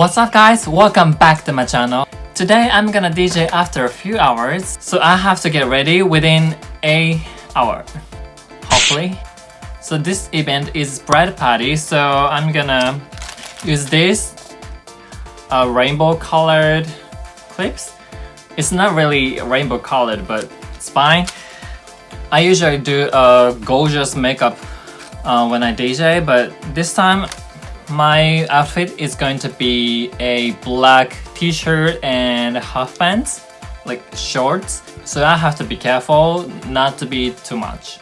What's up guys, welcome back to my channel. Today I'm gonna DJ after a few hours, so I have to get ready within an hour, hopefully. So this event is bride party, so I'm gonna use this rainbow colored clips. It's not really rainbow colored, but it's fine. I usually do a gorgeous makeup when I DJ, but this time my outfit is going to be a black t-shirt and half pants, like shorts. So I have to be careful not to be too much.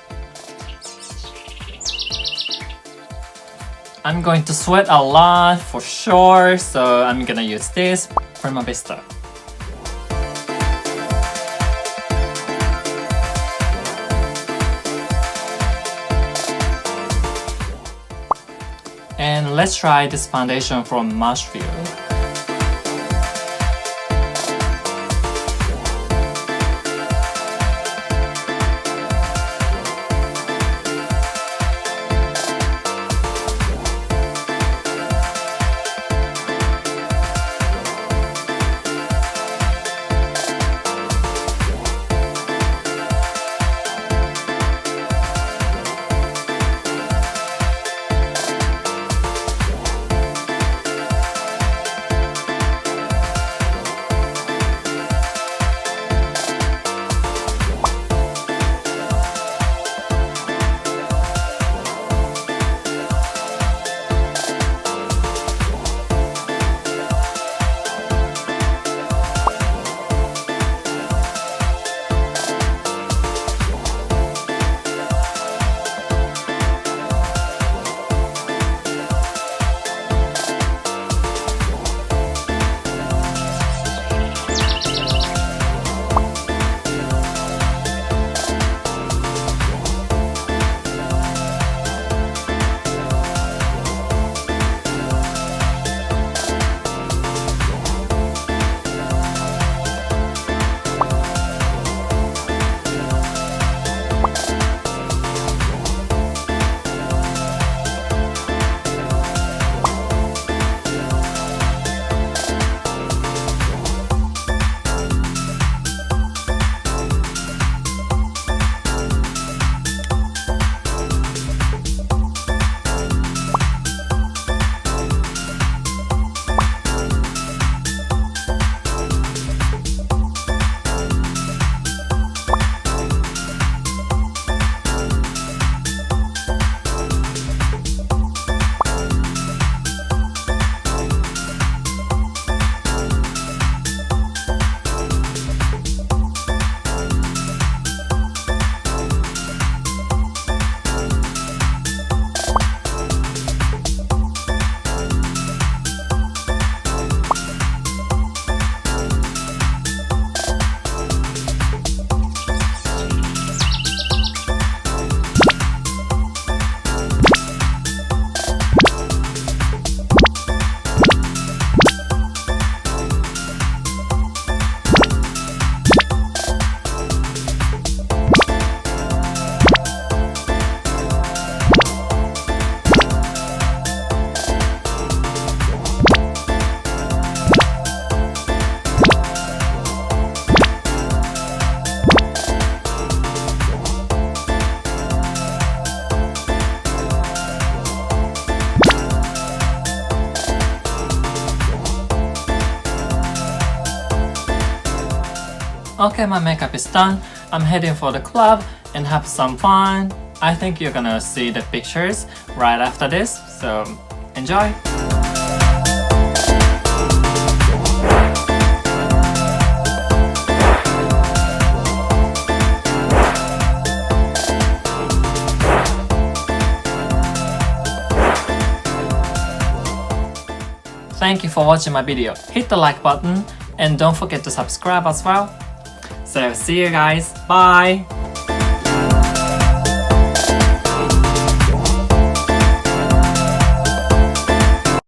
I'm going to sweat a lot for sure, so I'm gonna use this Prima Vista. And let's try this foundation from Marshfield. Okay, my makeup is done. I'm heading for the club and have some fun. I think you're gonna see the pictures right after this, so enjoy! Thank you for watching my video. Hit the like button and don't forget to subscribe as well. So see you guys, bye!